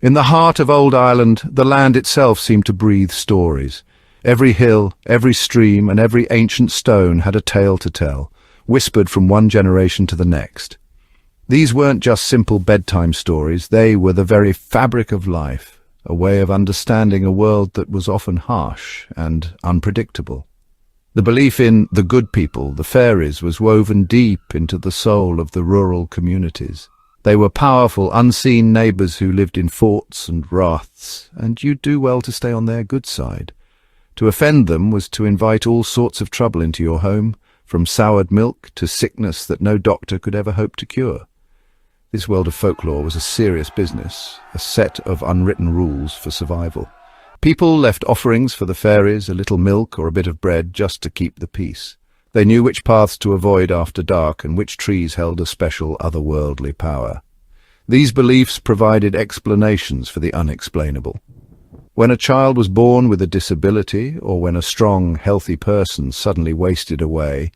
In the heart of Old Ireland, the land itself seemed to breathe stories. Every hill, every stream, and every ancient stone had a tale to tell, whispered from one generation to the next. These weren't just simple bedtime stories, they were the very fabric of life, a way of understanding a world that was often harsh and unpredictable. The belief in the good people, the fairies, was woven deep into the soul of the rural communities. They were powerful, unseen neighbours who lived in forts and raths, and you'd do well to stay on their good side. To offend them was to invite all sorts of trouble into your home, from soured milk to sickness that no doctor could ever hope to cure. This world of folklore was a serious business, a set of unwritten rules for survival. People left offerings for the fairies, a little milk or a bit of bread, just to keep the peace. They knew which paths to avoid after dark and which trees held a special otherworldly power. These beliefs provided explanations for the unexplainable. When a child was born with a disability, or when a strong, healthy person suddenly wasted away,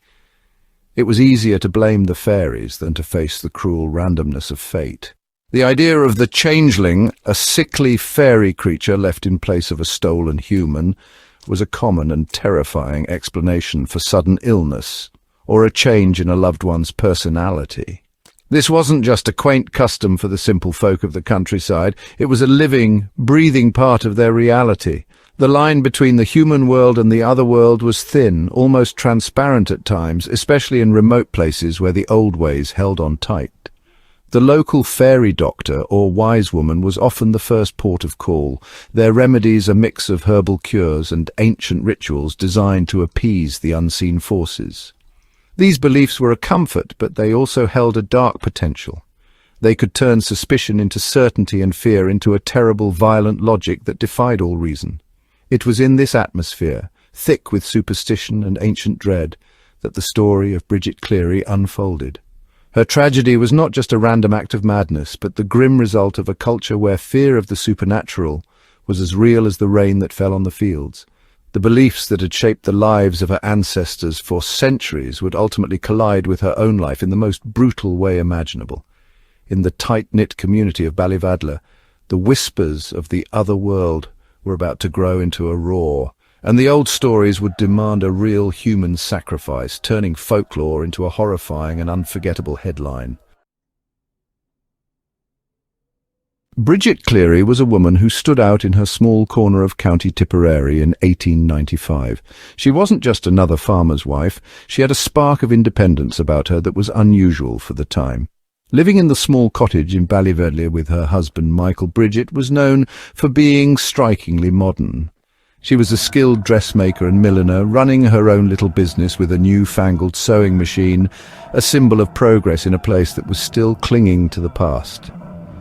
it was easier to blame the fairies than to face the cruel randomness of fate. The idea of the Changeling, a sickly fairy creature left in place of a stolen human, was a common and terrifying explanation for sudden illness, or a change in a loved one's personality. This wasn't just a quaint custom for the simple folk of the countryside, it was a living, breathing part of their reality. The line between the human world and the other world was thin, almost transparent at times, especially in remote places where the old ways held on tight. The local fairy doctor or wise woman was often the first port of call, their remedies a mix of herbal cures and ancient rituals designed to appease the unseen forces. These beliefs were a comfort, but they also held a dark potential. They could turn suspicion into certainty and fear into a terrible, violent logic that defied all reason. It was in this atmosphere, thick with superstition and ancient dread, that the story of Bridget Cleary unfolded. Her tragedy was not just a random act of madness, but the grim result of a culture where fear of the supernatural was as real as the rain that fell on the fields. The beliefs that had shaped the lives of her ancestors for centuries would ultimately collide with her own life in the most brutal way imaginable. In the tight-knit community of Ballivadler, the whispers of the other world were about to grow into a roar, and the old stories would demand a real human sacrifice, turning folklore into a horrifying and unforgettable headline. Bridget Cleary was a woman who stood out in her small corner of County Tipperary in 1895. She wasn't just another farmer's wife, she had a spark of independence about her that was unusual for the time. Living in the small cottage in Ballivadler with her husband Michael, Bridget was known for being strikingly modern. She was a skilled dressmaker and milliner, running her own little business with a new-fangled sewing machine, a symbol of progress in a place that was still clinging to the past.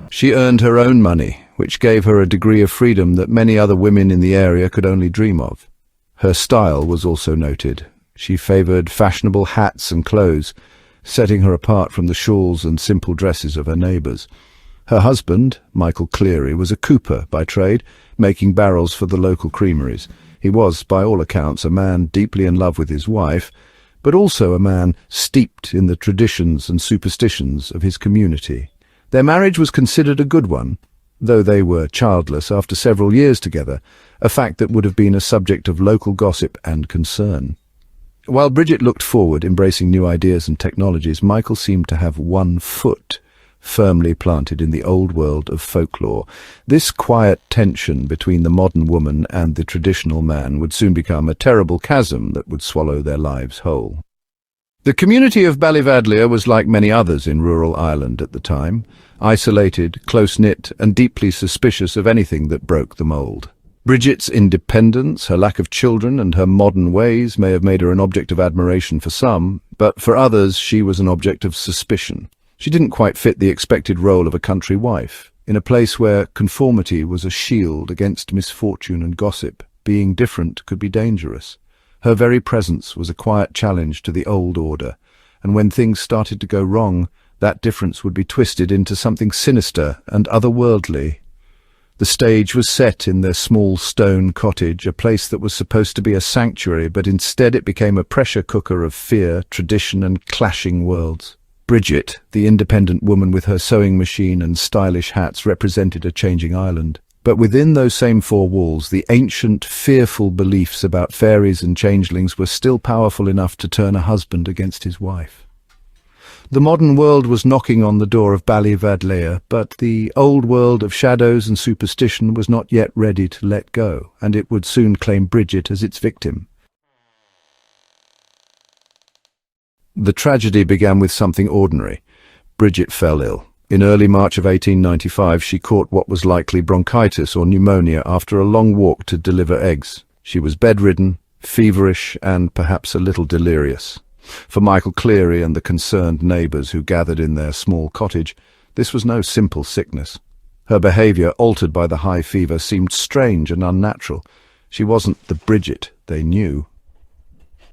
She earned her own money, which gave her a degree of freedom that many other women in the area could only dream of. Her style was also noted. She favoured fashionable hats and clothes, setting her apart from the shawls and simple dresses of her neighbours. Her husband, Michael Cleary, was a cooper by trade, making barrels for the local creameries. He was, by all accounts, a man deeply in love with his wife, but also a man steeped in the traditions and superstitions of his community. Their marriage was considered a good one, though they were childless after several years together, a fact that would have been a subject of local gossip and concern. While Bridget looked forward, embracing new ideas and technologies, Michael seemed to have one foot firmly planted in the old world of folklore. This quiet tension between the modern woman and the traditional man would soon become a terrible chasm that would swallow their lives whole. The community of Ballivadler was like many others in rural Ireland at the time, isolated, close-knit, and deeply suspicious of anything that broke the mould. Bridget's independence, her lack of children, and her modern ways may have made her an object of admiration for some, but for others she was an object of suspicion. She didn't quite fit the expected role of a country wife. In a place where conformity was a shield against misfortune and gossip, being different could be dangerous. Her very presence was a quiet challenge to the old order, and when things started to go wrong, that difference would be twisted into something sinister and otherworldly. The stage was set in their small stone cottage, a place that was supposed to be a sanctuary, but instead it became a pressure cooker of fear, tradition, and clashing worlds. Bridget, the independent woman with her sewing machine and stylish hats, represented a changing island. But within those same four walls, the ancient, fearful beliefs about fairies and changelings were still powerful enough to turn a husband against his wife. The modern world was knocking on the door of Ballyvadleir, but the old world of shadows and superstition was not yet ready to let go, and it would soon claim Bridget as its victim. The tragedy began with something ordinary. Bridget fell ill. In early March of 1895, she caught what was likely bronchitis or pneumonia after a long walk to deliver eggs. She was bedridden, feverish, and perhaps a little delirious. For Michael Cleary and the concerned neighbours who gathered in their small cottage, this was no simple sickness. Her behaviour, altered by the high fever, seemed strange and unnatural. She wasn't the Bridget they knew.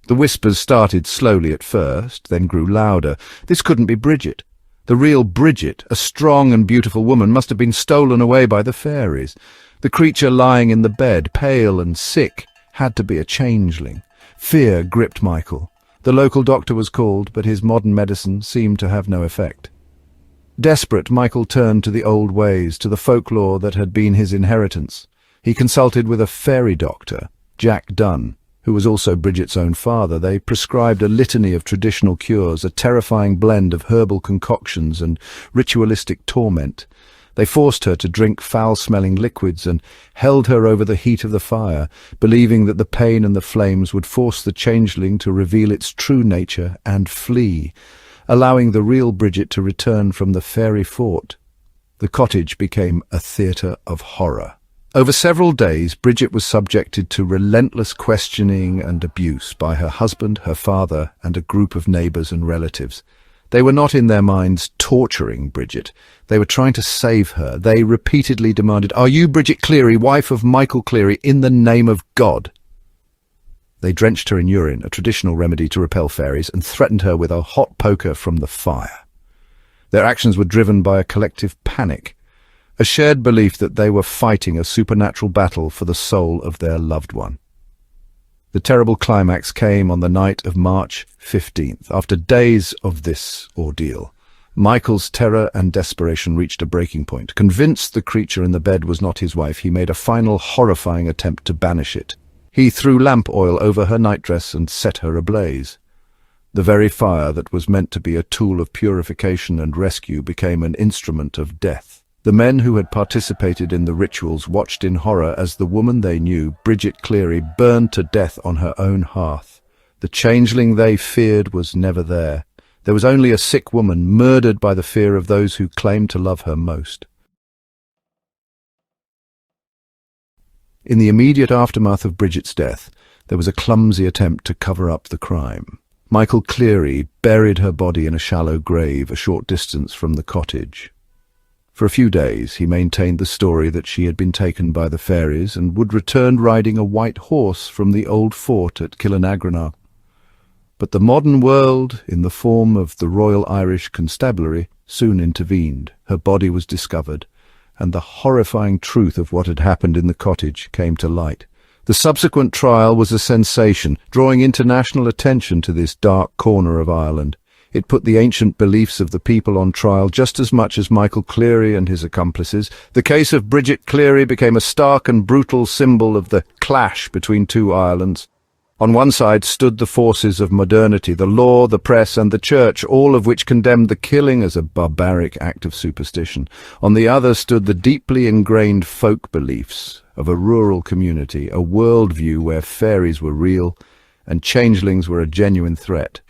The whispers started slowly at first, then grew louder. This couldn't be Bridget. The real Bridget, a strong and beautiful woman, must have been stolen away by the fairies. The creature lying in the bed, pale and sick, had to be a changeling. Fear gripped Michael. The local doctor was called, but his modern medicine seemed to have no effect. Desperate, Michael turned to the old ways, to the folklore that had been his inheritance. He consulted with a fairy doctor, Jack Dunn, who was also Bridget's own father. They prescribed a litany of traditional cures, a terrifying blend of herbal concoctions and ritualistic torment. They forced her to drink foul-smelling liquids and held her over the heat of the fire, believing that the pain and the flames would force the changeling to reveal its true nature and flee, allowing the real Bridget to return from the fairy fort. The cottage became a theatre of horror. Over several days, Bridget was subjected to relentless questioning and abuse by her husband, her father, and a group of neighbours and relatives. They were not in their minds torturing Bridget. They were trying to save her. They repeatedly demanded, "Are you Bridget Cleary, wife of Michael Cleary, in the name of God?" They drenched her in urine, a traditional remedy to repel fairies, and threatened her with a hot poker from the fire. Their actions were driven by a collective panic, a shared belief that they were fighting a supernatural battle for the soul of their loved one. The terrible climax came on the night of March 15th. After days of this ordeal, Michael's terror and desperation reached a breaking point. Convinced the creature in the bed was not his wife, he made a final horrifying attempt to banish it. He threw lamp oil over her nightdress and set her ablaze. The very fire that was meant to be a tool of purification and rescue became an instrument of death. The men who had participated in the rituals watched in horror as the woman they knew, Bridget Cleary, burned to death on her own hearth. The changeling they feared was never there. There was only a sick woman murdered by the fear of those who claimed to love her most. In the immediate aftermath of Bridget's death, there was a clumsy attempt to cover up the crime. Michael Cleary buried her body in a shallow grave a short distance from the cottage. For a few days he maintained the story that she had been taken by the fairies and would return riding a white horse from the old fort at Killanagranagh. But the modern world, in the form of the Royal Irish Constabulary, soon intervened. Her body was discovered, and the horrifying truth of what had happened in the cottage came to light. The subsequent trial was a sensation, drawing international attention to this dark corner of Ireland. It put the ancient beliefs of the people on trial just as much as Michael Cleary and his accomplices. The case of Bridget Cleary became a stark and brutal symbol of the clash between two Irelands. On one side stood the forces of modernity, the law, the press, and the church, all of which condemned the killing as a barbaric act of superstition. On the other stood the deeply ingrained folk beliefs of a rural community, a worldview where fairies were real and changelings were a genuine threat.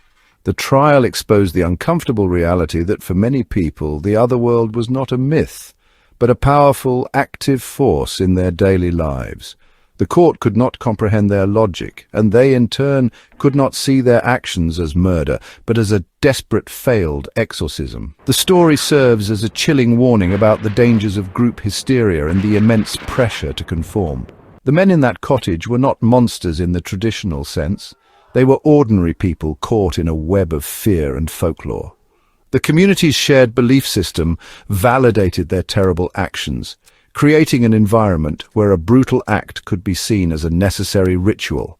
The trial exposed the uncomfortable reality that for many people the other world was not a myth, but a powerful, active force in their daily lives. The court could not comprehend their logic, and they in turn could not see their actions as murder, but as a desperate failed exorcism. The story serves as a chilling warning about the dangers of group hysteria and the immense pressure to conform. The men in that cottage were not monsters in the traditional sense. They were ordinary people caught in a web of fear and folklore. The community's shared belief system validated their terrible actions, creating an environment where a brutal act could be seen as a necessary ritual.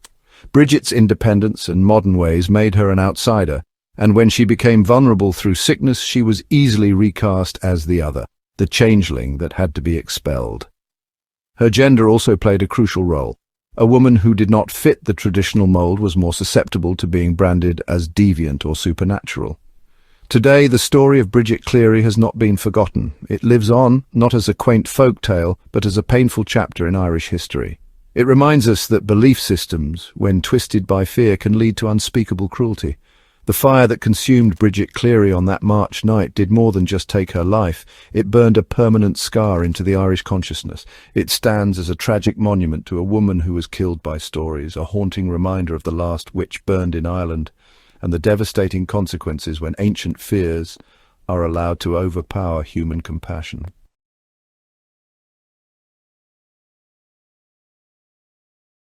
Bridget's independence and modern ways made her an outsider, and when she became vulnerable through sickness, she was easily recast as the other, the changeling that had to be expelled. Her gender also played a crucial role. A woman who did not fit the traditional mold was more susceptible to being branded as deviant or supernatural. Today, the story of Bridget Cleary has not been forgotten. It lives on, not as a quaint folk tale, but as a painful chapter in Irish history. It reminds us that belief systems, when twisted by fear, can lead to unspeakable cruelty. The fire that consumed Bridget Cleary on that March night did more than just take her life. It burned a permanent scar into the Irish consciousness. It stands as a tragic monument to a woman who was killed by stories, a haunting reminder of the last witch burned in Ireland, and the devastating consequences when ancient fears are allowed to overpower human compassion.